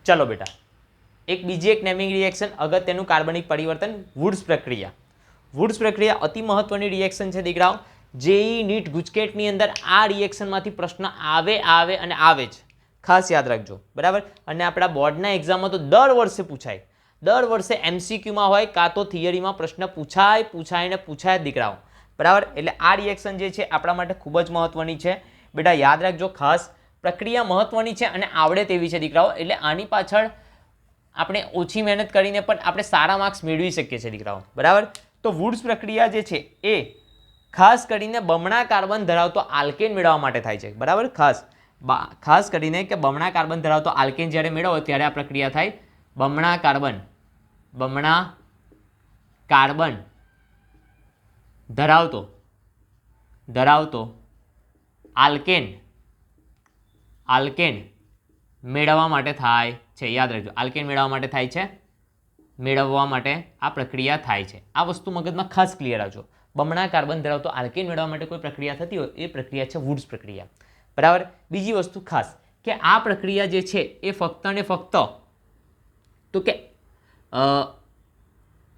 चलो बेटा, एक बीजी एक नेमिंग रिएक्शन अगत्यनु कार्बनिक परिवर्तन वुड्स प्रक्रिया। वुड्स प्रक्रिया अति महत्वनी रिएक्शन है दीकराओ। जेई नीट गुजकेटनी अंदर आ रिएक्शन में प्रश्न आवे आवे अने आवे ज, खास याद रखो बराबर। अने आपड़ा बोर्डना एक्जाम में तो दर वर्षे पूछाय, दर वर्षे एमसीक्यू में होय का तो थियरी में प्रश्न पूछाय पूछाय ने पूछाय दीकराओ बराबर। एटले आ रिएक्शन जे छे आपणा माटे खूब ज महत्वनी छे बेटा, याद रखो खास। प्रक्रिया महत्वनी छे अने आवडे तेवी छे दीकराओ, एटले आनी पाछळ આપણે ઓછી મહેનત કરીને પણ આપણે સારા માર્ક્સ મેળવી શકીએ છીએ દીકરાઓ બરાબર। તો વુડ્સ પ્રક્રિયા જે છે એ ખાસ કરીને બમણા કાર્બન ધરાવતો આલ્કેન મેળવવા માટે થાય છે બરાબર। ખાસ કરીને કે બમણા કાર્બન ધરાવતો આલ્કેન જ્યારે મેળવો ત્યારે આ પ્રક્રિયા થાય। બમણા કાર્બન ધરાવતો આલ્કેન મેળવવા માટે થાય છે। યાદ રાખજો, આલ્કેન મેળવવા માટે થાય છે, મેળવવા માટે આ પ્રક્રિયા થાય છે। આ વસ્તુ મગજમાં ખાસ ક્લિયર રાખજો। બમણા કાર્બન ધરાવતો આલ્કેન મેળવવા માટે કોઈ પ્રક્રિયા થતી હોય એ પ્રક્રિયા છે વુડ્સ પ્રક્રિયા બરાબર। બીજી વસ્તુ ખાસ કે આ પ્રક્રિયા જે છે એ ફક્ત ને ફક્ત તો કે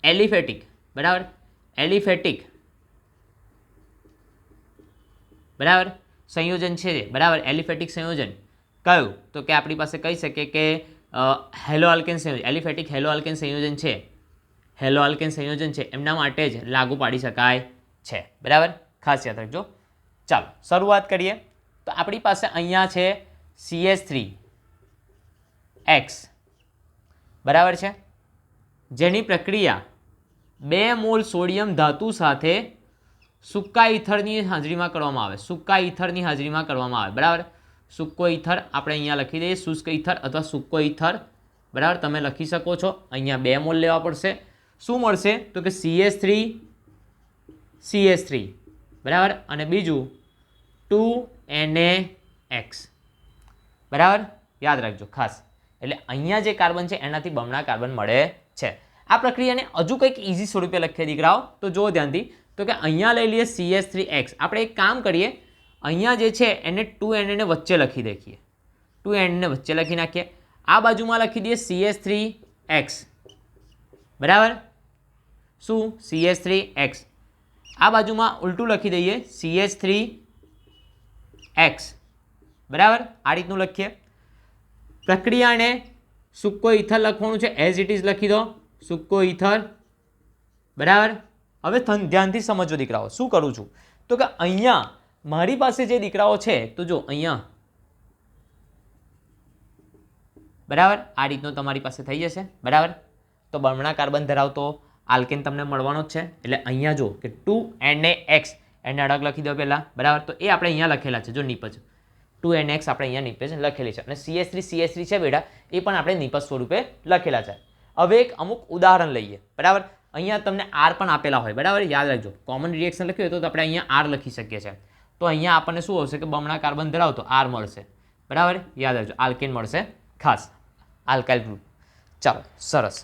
એલિફેટિક બરાબર, એલિફેટિક બરાબર સંયોજન છે બરાબર। એલિફેટિક સંયોજન કયું તો કે આપણી પાસે કહી શકીએ કે હેલો આલ્કેન સંયોજન, એલિફેટિક હેલો આલ્કેન સંયોજન છે, હેલો આલ્કેન સંયોજન છે એમના માટે જ લાગુ પાડી શકાય છે બરાબર। ખાસ યાદ રાખજો। ચાલો શરૂઆત કરીએ। તો આપણી પાસે અહીંયા છે CH3X બરાબર છે, જેની પ્રક્રિયા 2 મોલ સોડિયમ ધાતુ સાથે સૂકા ઈથરની હાજરીમાં કરવામાં આવે, સૂકા ઈથરની હાજરીમાં કરવામાં આવે બરાબર। સૂકો ઈથર આપણે અહીંયા લખી દઈએ, શુષ્ક ઈથર અથવા સૂકો ઈથર બરાબર, તમે લખી શકો છો। અહીંયા 2 મોલ લેવા પડશે। શું મળશે તો કે CH3 બરાબર અને બીજું 2NaX બરાબર। યાદ રાખજો ખાસ, એટલે અહીંયા જે કાર્બન છે એનાથી બમણા કાર્બન મળે છે। આ પ્રક્રિયાને હજુ કંઈક ઇઝી સ્વરૂપે લખીએ દીકરાઓ, તો જુઓ ધ્યાનથી। તો કે અહીંયા લઈ લઈએ CH3X, આપણે એક કામ કરીએ, અહીંયા જે છે એને 2Na ને વચ્ચે લખી દઈએ, 2Na ને વચ્ચે લખી નાખીએ। આ બાજુમાં લખી દઈએ CH3X બરાબર, શું CH3X। આ બાજુમાં ઉલટું લખી દઈએ CH3X બરાબર। આ રીતનું લખીએ। પ્રક્રિયાને સૂકો ઈથર લખવાનું છે, એઝ ઇટ ઇઝ લખી દો સૂકો ઈથર બરાબર। હવે ધ્યાનથી સમજો દીકરાઓ, શું કરું છું તો કે અહીંયા મારી પાસે જે દીકરાઓ છે તો જો અહીંયા બરાબર આ રીતનો તમારી પાસે થઈ જશે બરાબર। તો બમણા કાર્બન ધરાવતો આલ્કેન તમને મળવાનો જ છે, એટલે અહીંયા જો કે 2NaX એને અડગ લખી દો પહેલાં બરાબર। તો એ આપણે અહીંયા લખેલા છે, જો નીપજ 2NaX આપણે અહીંયા નીપજ લખેલી છે, અને CH3 છે બેટા એ પણ આપણે નીપજ સ્વરૂપે લખેલા છે। હવે એક અમુક ઉદાહરણ લઈએ બરાબર। અહીંયા તમને R પણ આપેલા હોય બરાબર, યાદ રાખજો। કોમન રિએક્શન લખ્યું હોય તો આપણે અહીંયા R લખી શકીએ છીએ। તો અહીંયા આપણને શું આવશે કે બમણા કાર્બન ધરાવતો R મળશે બરાબર, યાદ રાખજો આલ્કેન મળશે ખાસ, આલ્કાઇલ ગ્રુપ। ચાલો સરસ,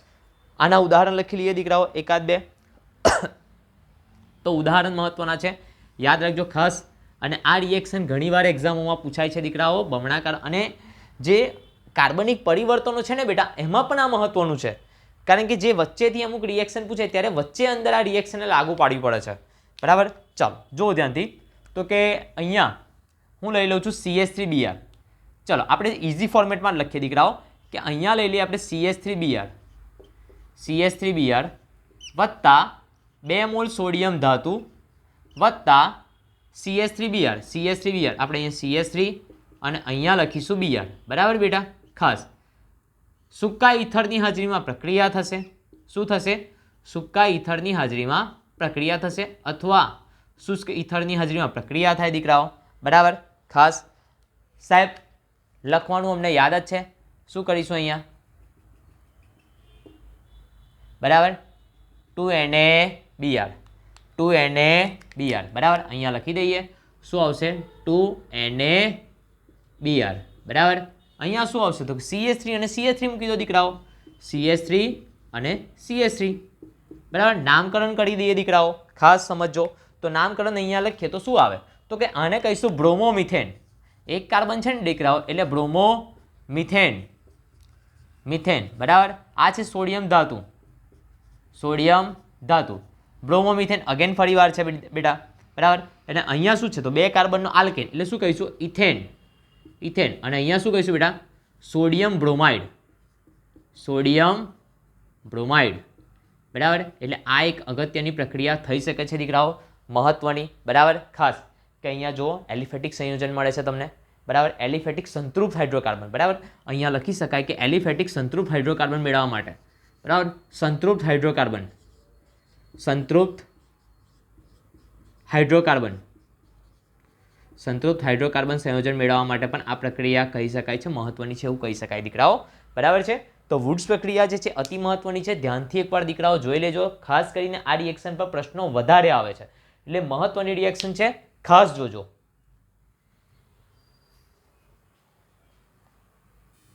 આના ઉદાહરણ લખી લઈએ દીકરાઓ, એકાદ બે। તો ઉદાહરણ મહત્વના છે, યાદ રાખજો ખાસ। અને આ રિએક્શન ઘણીવાર એક્ઝામોમાં પૂછાય છે દીકરાઓ, બમણા અને જે કાર્બનિક પરિવર્તનો છે ને બેટા એમાં પણ આ મહત્વનું છે, કારણ કે જે વચ્ચેથી અમુક રિએક્શન પૂછે ત્યારે વચ્ચે અંદર આ રિએક્શનને લાગુ પાડવી પડે છે બરાબર। ચાલો જુઓ ધ્યાનથી। તો કે અહીંયા હું લઈ લઉં છું CH3Br। ચલો આપણે ઇઝી ફોર્મેટમાં લખીએ દીકરાઓ કે અહીંયા લઈ લઈએ આપણે CH3Br વત્તા 2 મોલ સોડિયમ ધાતુ વત્તા CH3Br આપણે અહીંયા CH3 અને અહીંયા લખીશું Br બરાબર બેટા। ખાસ સૂકા ઈથરની હાજરીમાં પ્રક્રિયા થશે, શું થશે સૂકા ઈથરની હાજરીમાં પ્રક્રિયા થશે અથવા શુષ્ક ઈથરની હાજરીમાં પ્રક્રિયા થાય દીકરાઓ બરાબર। ખાસ સાહેબ લખવાનું અમને યાદ જ છે, શું કરીશું અહીંયા બરાબર 2NaBr બરાબર, અહીંયા લખી દઈએ શું આવશે 2NaBr બરાબર। અહીંયા શું આવશે તો CH3 અને CH3 મૂકી દો દીકરાઓ, CH3 અને CH3 બરાબર। નામકરણ કરી દઈએ દીકરાઓ, ખાસ સમજો। તો નામકરણ અહીંયા લખીએ તો શું આવે તો કે આને કહીશું બ્રોમોમિથેન। એક કાર્બન છે ને દીકરાઓ એટલે બ્રોમોમિથેન મિથેન, બરાબર. આ છે સોડિયમ ધાતુ, સોડિયમ ધાતુ. બ્રોમોમિથેન અગેન ફરીવાર છે બેટા, બરાબર. અને અહીંયા શું છે તો 2 કાર્બનનો આલ્કેન એટલે શું કહીશું ઇથેન, ઇથેન. અને અહીંયા શું કહીશું બેટા સોડિયમ બ્રોમાઇડ, સોડિયમ બ્રોમાઇડ, બરાબર. એટલે આ એક અગત્યની પ્રક્રિયા થઈ શકે છે દીકરાઓ, મહત્વની, બરાબર. ખાસ કે અહીંયા જો એલિફેટિક સંયોજન મળે છે તમને, બરાબર. એલિફેટિક સંતૃપ્ત હાઇડ્રોકાર્બન, બરાબર. અહીંયા લખી શકાય કે એલિફેટિક સંતૃપ્ત હાઇડ્રોકાર્બન મેળવવા માટે, બરાબર, સંતૃપ્ત હાઇડ્રોકાર્બન, સંતૃપ્ત હાઇડ્રોકાર્બન, સંતૃપ્ત હાઇડ્રોકાર્બન સંયોજન મેળવવા માટે પણ આ પ્રક્રિયા કહી શકાય છે, મહત્વની છે એવું કહી શકાય દીકરાઓ, બરાબર છે. તો વુડ્સ પ્રક્રિયા જે છે અતિ મહત્વની છે, ધ્યાનથી એકવાર દીકરાઓ જોઈ લેજો. ખાસ કરીને આ રિએક્શન પર પ્રશ્નો વધારે આવે છે એટલે મહત્વની રિએક્શન છે, ખાસ જોજો.